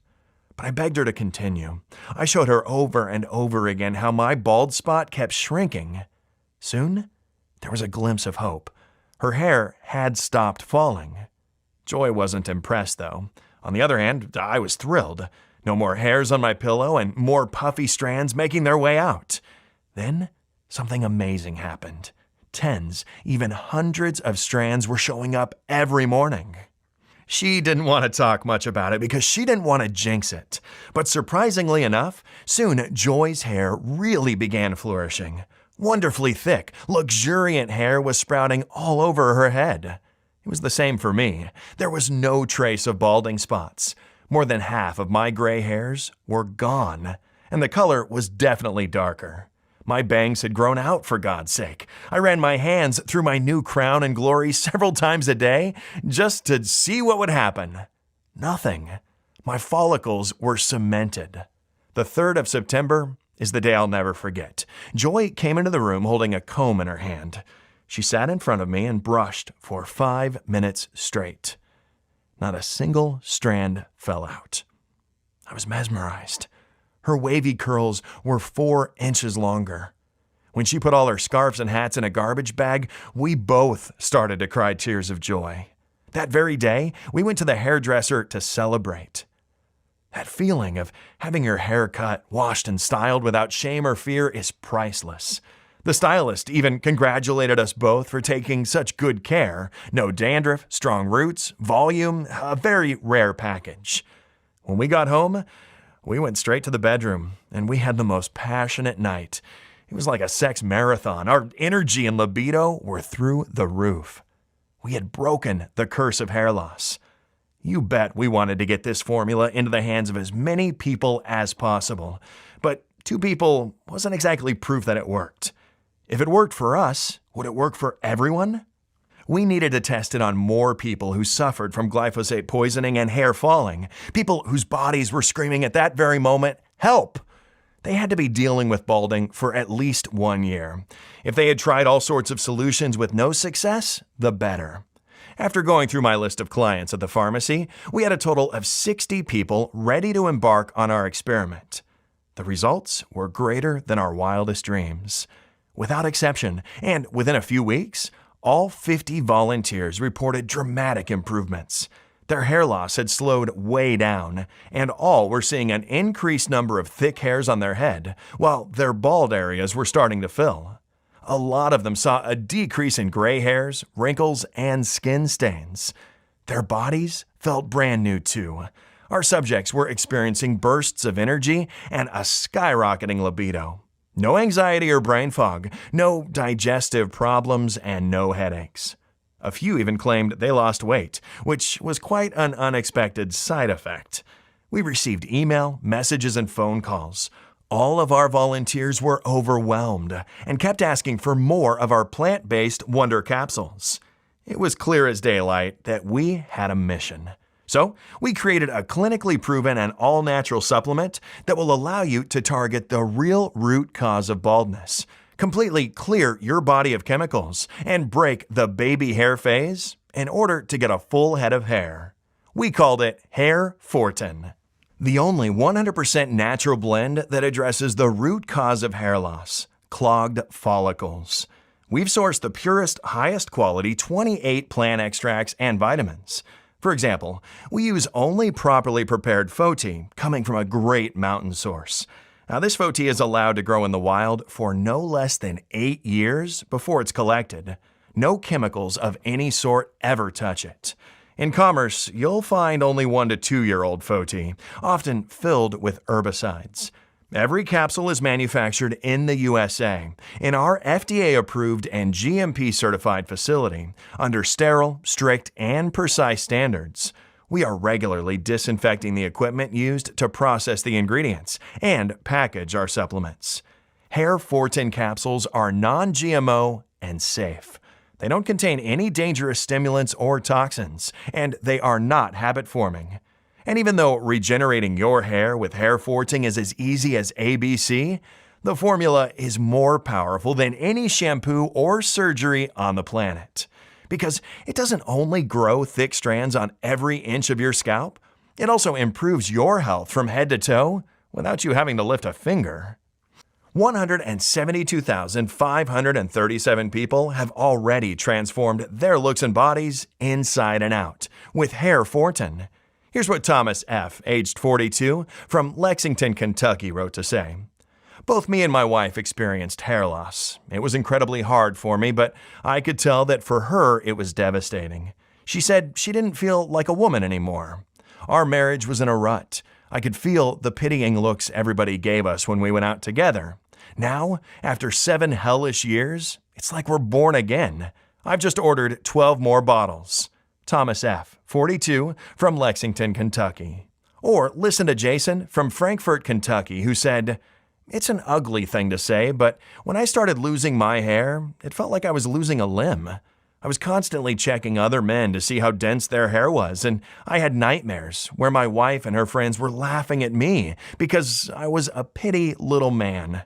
But I begged her to continue. I showed her over and over again how my bald spot kept shrinking. Soon, there was a glimpse of hope. Her hair had stopped falling. Joy wasn't impressed, though. On the other hand, I was thrilled. No more hairs on my pillow and more puffy strands making their way out. Then, something amazing happened. Tens, even hundreds of strands were showing up every morning. She didn't want to talk much about it because she didn't want to jinx it. But surprisingly enough, soon Joy's hair really began flourishing. Wonderfully thick, luxuriant hair was sprouting all over her head. It was the same for me. There was no trace of balding spots. More than half of my gray hairs were gone, and the color was definitely darker. My bangs had grown out, for God's sake. I ran my hands through my new crown and glory several times a day just to see what would happen. Nothing. My follicles were cemented. The 3rd of September is the day I'll never forget. Joy came into the room holding a comb in her hand. She sat in front of me and brushed for 5 minutes straight. Not a single strand fell out. I was mesmerized. Her wavy curls were 4 inches longer. When she put all her scarves and hats in a garbage bag, we both started to cry tears of joy. That very day, we went to the hairdresser to celebrate. That feeling of having your hair cut, washed, and styled without shame or fear is priceless. The stylist even congratulated us both for taking such good care. No dandruff, strong roots, volume, a very rare package. When we got home, we went straight to the bedroom, and we had the most passionate night. It was like a sex marathon. Our energy and libido were through the roof. We had broken the curse of hair loss. You bet we wanted to get this formula into the hands of as many people as possible. But 2 people wasn't exactly proof that it worked. If it worked for us, would it work for everyone? We needed to test it on more people who suffered from glyphosate poisoning and hair falling, people whose bodies were screaming at that very moment, "Help!" They had to be dealing with balding for at least 1 year. If they had tried all sorts of solutions with no success, the better. After going through my list of clients at the pharmacy, we had a total of 60 people ready to embark on our experiment. The results were greater than our wildest dreams. Without exception, and within a few weeks, all 50 volunteers reported dramatic improvements. Their hair loss had slowed way down, and all were seeing an increased number of thick hairs on their head, while their bald areas were starting to fill. A lot of them saw a decrease in gray hairs, wrinkles, and skin stains. Their bodies felt brand new too. Our subjects were experiencing bursts of energy and a skyrocketing libido. No anxiety or brain fog, no digestive problems, and no headaches. A few even claimed they lost weight, which was quite an unexpected side effect. We received email, messages, and phone calls. All of our volunteers were overwhelmed and kept asking for more of our plant-based Wonder Capsules. It was clear as daylight that we had a mission. So, we created a clinically proven and all-natural supplement that will allow you to target the real root cause of baldness, completely clear your body of chemicals, and break the baby hair phase in order to get a full head of hair. We called it Hairfortin, the only 100% natural blend that addresses the root cause of hair loss, clogged follicles. We've sourced the purest, highest quality 28 plant extracts and vitamins. For example, we use only properly prepared faux tea coming from a great mountain source. Now, this faux tea is allowed to grow in the wild for no less than 8 years before it's collected. No chemicals of any sort ever touch it. In commerce, you'll find only 1 to 2-year-old faux tea, often filled with herbicides. Every capsule is manufactured in the USA, in our FDA-approved and GMP-certified facility, under sterile, strict, and precise standards. We are regularly disinfecting the equipment used to process the ingredients and package our supplements. Hairfortin capsules are non-GMO and safe. They don't contain any dangerous stimulants or toxins, and they are not habit-forming. And even though regenerating your hair with Hairfortin is as easy as ABC, the formula is more powerful than any shampoo or surgery on the planet. Because it doesn't only grow thick strands on every inch of your scalp, it also improves your health from head to toe without you having to lift a finger. 172,537 people have already transformed their looks and bodies inside and out with Hairfortin. Here's what Thomas F., aged 42, from Lexington, Kentucky, wrote to say. Both me and my wife experienced hair loss. It was incredibly hard for me, but I could tell that for her it was devastating. She said she didn't feel like a woman anymore. Our marriage was in a rut. I could feel the pitying looks everybody gave us when we went out together. Now, after 7 hellish years, it's like we're born again. I've just ordered 12 more bottles. Thomas F., 42, from Lexington, Kentucky. Or listen to Jason from Frankfort, Kentucky, who said, "It's an ugly thing to say, but when I started losing my hair, it felt like I was losing a limb. I was constantly checking other men to see how dense their hair was, and I had nightmares where my wife and her friends were laughing at me because I was a pitty little man."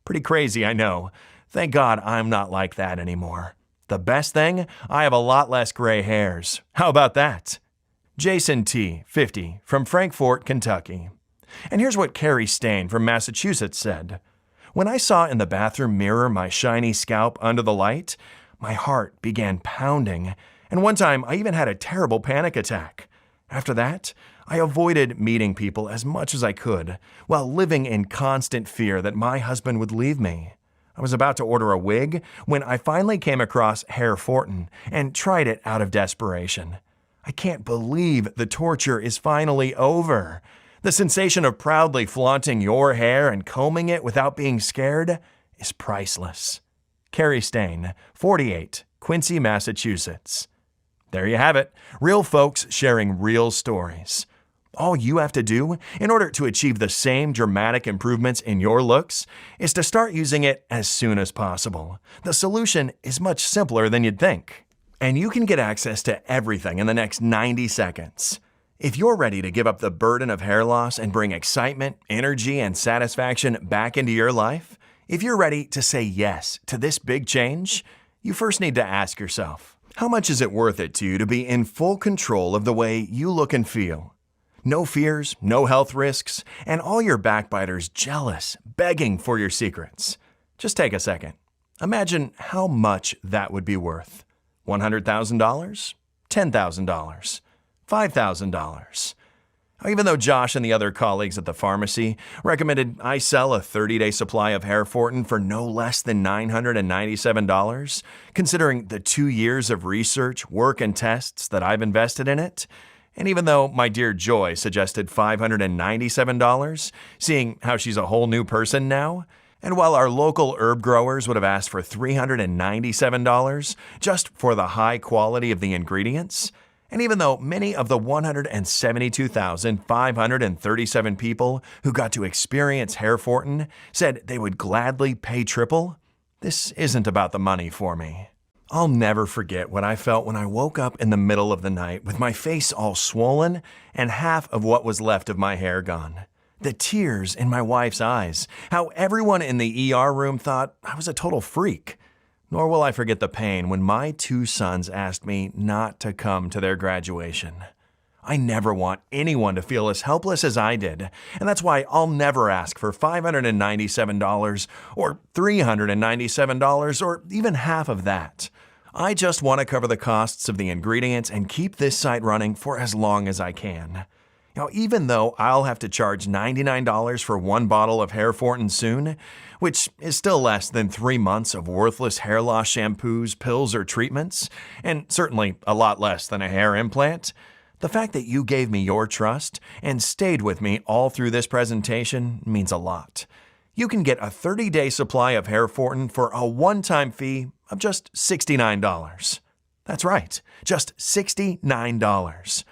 Pretty crazy, I know. Thank God I'm not like that anymore. The best thing, I have a lot less gray hairs. How about that? Jason T., 50, from Frankfort, Kentucky. And here's what Carrie Stain from Massachusetts said. When I saw in the bathroom mirror my shiny scalp under the light, my heart began pounding, and one time I even had a terrible panic attack. After that, I avoided meeting people as much as I could, while living in constant fear that my husband would leave me. I was about to order a wig when I finally came across Hairfortin and tried it out of desperation. I can't believe the torture is finally over. The sensation of proudly flaunting your hair and combing it without being scared is priceless. Carrie Stain, 48, Quincy, Massachusetts. There you have it, real folks sharing real stories. All you have to do in order to achieve the same dramatic improvements in your looks is to start using it as soon as possible. The solution is much simpler than you'd think. And you can get access to everything in the next 90 seconds. If you're ready to give up the burden of hair loss and bring excitement, energy, and satisfaction back into your life, if you're ready to say yes to this big change, you first need to ask yourself, how much is it worth it to you to be in full control of the way you look and feel? No fears, no health risks, and all your backbiters jealous, begging for your secrets. Just take a second. Imagine how much that would be worth. $100,000? $10,000? $5,000. Even though Josh and the other colleagues at the pharmacy recommended I sell a 30-day supply of Hairfortin for no less than $997, considering the 2 years of research, work, and tests that I've invested in it, and even though my dear Joy suggested $597, seeing how she's a whole new person now, and while our local herb growers would have asked for $397 just for the high quality of the ingredients, and even though many of the 172,537 people who got to experience Hairfortin said they would gladly pay triple, this isn't about the money for me. I'll never forget what I felt when I woke up in the middle of the night with my face all swollen and half of what was left of my hair gone. The tears in my wife's eyes, how everyone in the ER room thought I was a total freak. Nor will I forget the pain when my 2 sons asked me not to come to their graduation. I never want anyone to feel as helpless as I did, and that's why I'll never ask for $597 or $397 or even half of that. I just want to cover the costs of the ingredients and keep this site running for as long as I can. Now, even though I'll have to charge $99 for 1 bottle of Hairfortin soon, which is still less than 3 months of worthless hair loss shampoos, pills, or treatments, and certainly a lot less than a hair implant, the fact that you gave me your trust and stayed with me all through this presentation means a lot. You can get a 30-day supply of Hairfortin for a one-time fee of just $69. That's right, just $69.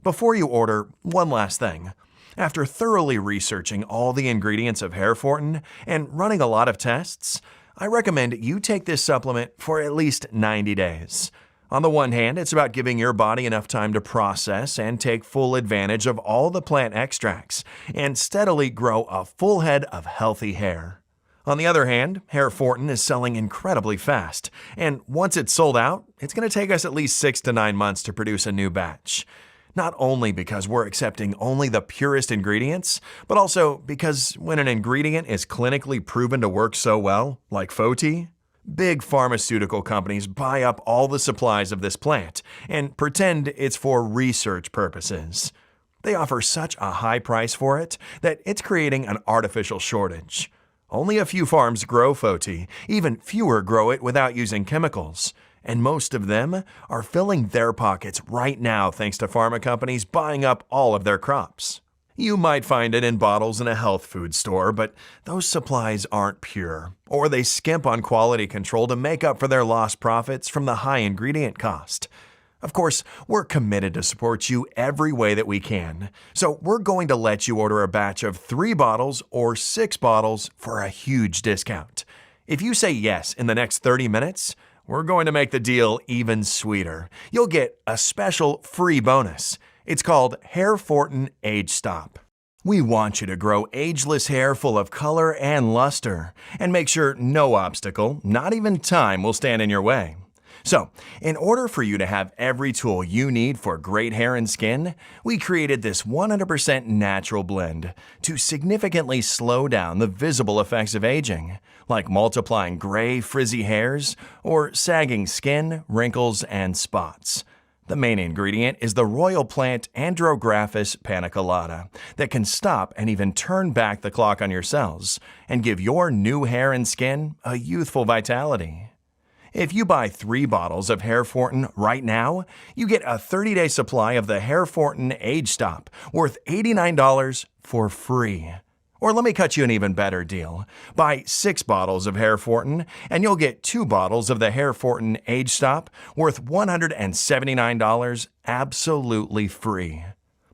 Before you order, one last thing. After thoroughly researching all the ingredients of Hairfortin and running a lot of tests, I recommend you take this supplement for at least 90 days. On the one hand, it's about giving your body enough time to process and take full advantage of all the plant extracts and steadily grow a full head of healthy hair. On the other hand, Hairfortin is selling incredibly fast, and once it's sold out, it's going to take us at least 6 to 9 months to produce a new batch. Not only because we're accepting only the purest ingredients, but also because when an ingredient is clinically proven to work so well, like Foti, big pharmaceutical companies buy up all the supplies of this plant and pretend it's for research purposes. They offer such a high price for it that it's creating an artificial shortage. Only a few farms grow Foti, even fewer grow it without using chemicals. And most of them are filling their pockets right now thanks to pharma companies buying up all of their crops. You might find it in bottles in a health food store, but those supplies aren't pure, or they skimp on quality control to make up for their lost profits from the high ingredient cost. Of course, we're committed to support you every way that we can, so we're going to let you order a batch of 3 bottles or 6 bottles for a huge discount. If you say yes in the next 30 minutes, we're going to make the deal even sweeter. You'll get a special free bonus. It's called Hairfortin Age Stop. We want you to grow ageless hair full of color and luster, and make sure no obstacle, not even time, will stand in your way. So, in order for you to have every tool you need for great hair and skin, we created this 100% natural blend to significantly slow down the visible effects of aging, like multiplying gray, frizzy hairs or sagging skin, wrinkles, and spots. The main ingredient is the royal plant Andrographis paniculata that can stop and even turn back the clock on your cells and give your new hair and skin a youthful vitality. If you buy 3 bottles of Hairfortin right now, you get a 30-day supply of the Hairfortin Age Stop worth $89 for free. Or let me cut you an even better deal. Buy 6 bottles of Hairfortin and you'll get 2 bottles of the Hairfortin Age Stop worth $179 absolutely free.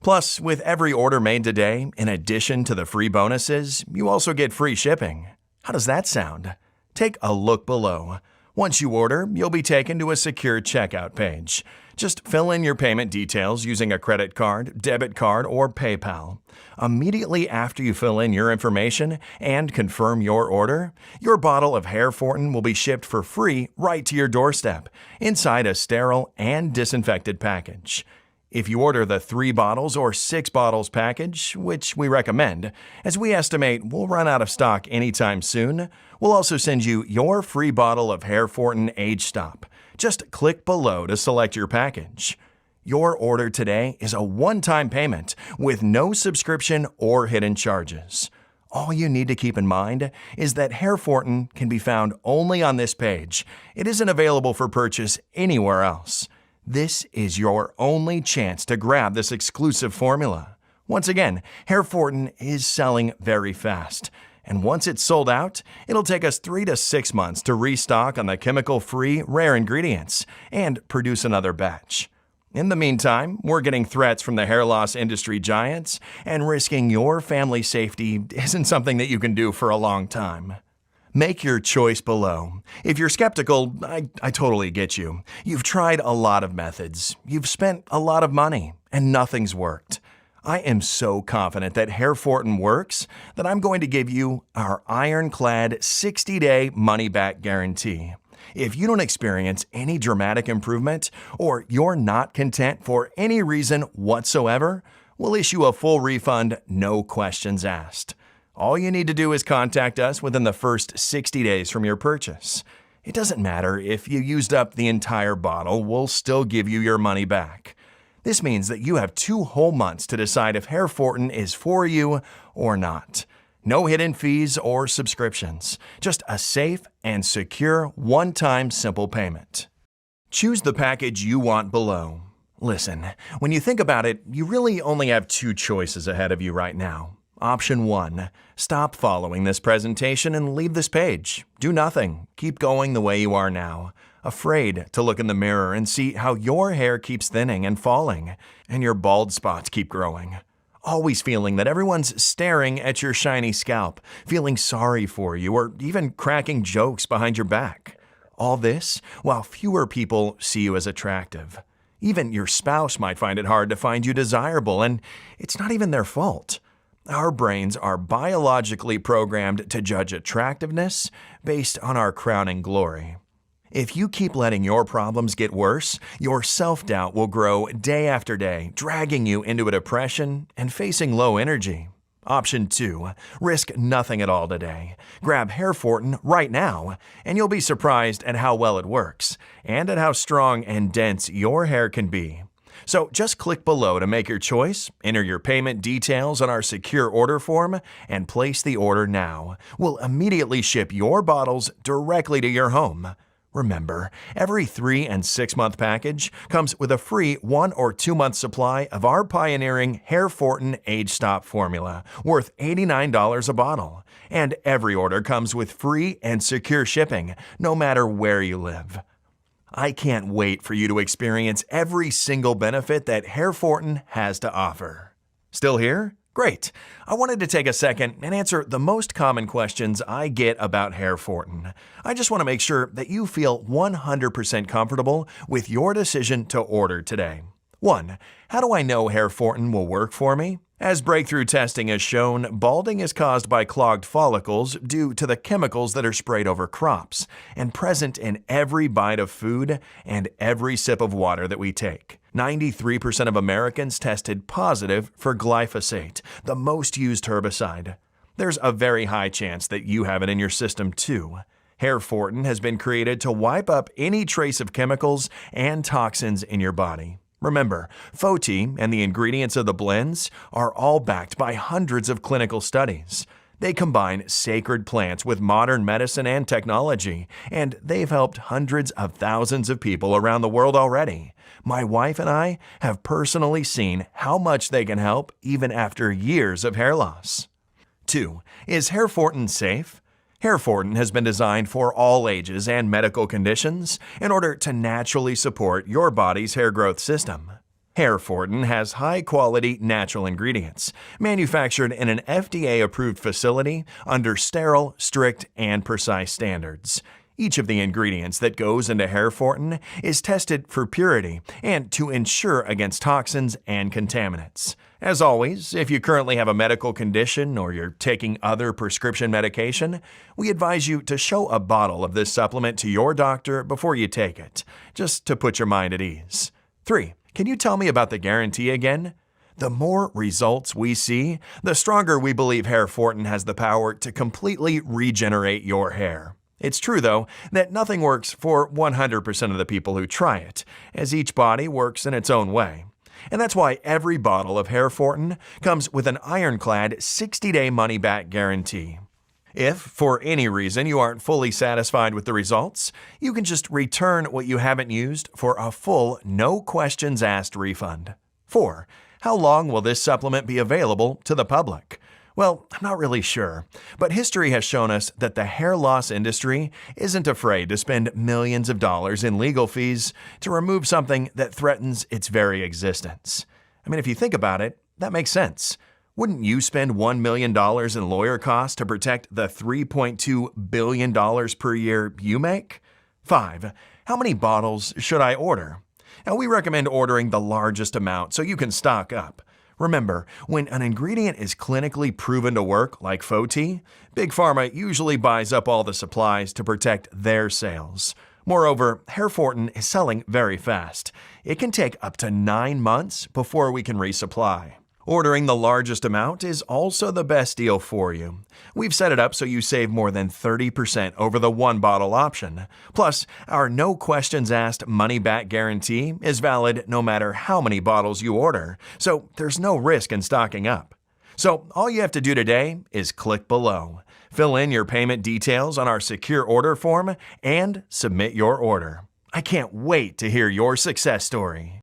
Plus, with every order made today, in addition to the free bonuses, you also get free shipping. How does that sound? Take a look below. Once you order, you'll be taken to a secure checkout page. Just fill in your payment details using a credit card, debit card, or PayPal. Immediately after you fill in your information and confirm your order, your bottle of Hairfortin will be shipped for free right to your doorstep, inside a sterile and disinfected package. If you order the 3 bottles or 6 bottles package, which we recommend, as we estimate we'll run out of stock anytime soon, we'll also send you your free bottle of Hairfortin Age Stop. Just click below to select your package. Your order today is a one-time payment with no subscription or hidden charges. All you need to keep in mind is that Hairfortin can be found only on this page. It isn't available for purchase anywhere else. This is your only chance to grab this exclusive formula. Once again, Hairfortin is selling very fast. And once it's sold out, it'll take us 3 to 6 months to restock on the chemical-free rare ingredients and produce another batch. In the meantime, we're getting threats from the hair loss industry giants, and risking your family's safety isn't something that you can do for a long time. Make your choice below. If you're skeptical, I totally get you. You've tried a lot of methods. You've spent a lot of money, and nothing's worked. I am so confident that Hairfortin works that I'm going to give you our ironclad 60-day money-back guarantee. If you don't experience any dramatic improvement, or you're not content for any reason whatsoever, we'll issue a full refund, no questions asked. All you need to do is contact us within the first 60 days from your purchase. It doesn't matter if you used up the entire bottle, we'll still give you your money back. This means that you have 2 whole months to decide if Hairfortin is for you or not. No hidden fees or subscriptions, just a safe and secure one-time simple payment. Choose the package you want below. Listen, when you think about it, you really only have 2 choices ahead of you right now. Option 1. Stop following this presentation and leave this page. Do nothing. Keep going the way you are now. Afraid to look in the mirror and see how your hair keeps thinning and falling, and your bald spots keep growing. Always feeling that everyone's staring at your shiny scalp, feeling sorry for you, or even cracking jokes behind your back. All this while fewer people see you as attractive. Even your spouse might find it hard to find you desirable, and it's not even their fault. Our brains are biologically programmed to judge attractiveness based on our crowning glory. If you keep letting your problems get worse, your self-doubt will grow day after day, dragging you into a depression and facing low energy. Option 2. Risk nothing at all today. Grab Hairfortin right now, and you'll be surprised at how well it works, and at how strong and dense your hair can be. So just click below to make your choice, enter your payment details on our secure order form, and place the order now. We'll immediately ship your bottles directly to your home. Remember, every 3 and 6 month package comes with a free 1 or 2 month supply of our pioneering Hairfortin Age Stop formula, worth $89 a bottle. And every order comes with free and secure shipping, no matter where you live. I can't wait for you to experience every single benefit that Hairfortin has to offer. Still here? Great. I wanted to take a second and answer the most common questions I get about Hairfortin. I just want to make sure that you feel 100% comfortable with your decision to order today. 1. How do I know Hairfortin will work for me? As breakthrough testing has shown, balding is caused by clogged follicles due to the chemicals that are sprayed over crops and present in every bite of food and every sip of water that we take. 93% of Americans tested positive for glyphosate, the most used herbicide. There's a very high chance that you have it in your system too. Hairfortin has been created to wipe up any trace of chemicals and toxins in your body. Remember, Foti and the ingredients of the blends are all backed by hundreds of clinical studies. They combine sacred plants with modern medicine and technology, and they've helped hundreds of thousands of people around the world already. My wife and I have personally seen how much they can help even after years of hair loss. 2. Is Hairfortin safe? Hairfortin has been designed for all ages and medical conditions in order to naturally support your body's hair growth system. Hairfortin has high-quality natural ingredients, manufactured in an FDA-approved facility under sterile, strict, and precise standards. Each of the ingredients that goes into Hairfortin is tested for purity and to ensure against toxins and contaminants. As always, if you currently have a medical condition or you're taking other prescription medication, we advise you to show a bottle of this supplement to your doctor before you take it, just to put your mind at ease. 3. Can you tell me about the guarantee again? The more results we see, the stronger we believe Hairfortin has the power to completely regenerate your hair. It's true, though, that nothing works for 100% of the people who try it, as each body works in its own way. And that's why every bottle of Hairfortin comes with an ironclad 60-day money-back guarantee. If, for any reason, you aren't fully satisfied with the results, you can just return what you haven't used for a full, no-questions-asked refund. 4. How long will this supplement be available to the public? Well, I'm not really sure, but history has shown us that the hair loss industry isn't afraid to spend millions of dollars in legal fees to remove something that threatens its very existence. I mean, if you think about it, that makes sense. Wouldn't you spend $1 million in lawyer costs to protect the $3.2 billion per year you make? 5. How many bottles should I order? Now, we recommend ordering the largest amount so you can stock up. Remember, when an ingredient is clinically proven to work, like Foti, Big Pharma usually buys up all the supplies to protect their sales. Moreover, Hairfortin is selling very fast. It can take up to 9 months before we can resupply. Ordering the largest amount is also the best deal for you. We've set it up so you save more than 30% over the one-bottle option. Plus, our no-questions-asked money-back guarantee is valid no matter how many bottles you order, so there's no risk in stocking up. So all you have to do today is click below, fill in your payment details on our secure order form, and submit your order. I can't wait to hear your success story.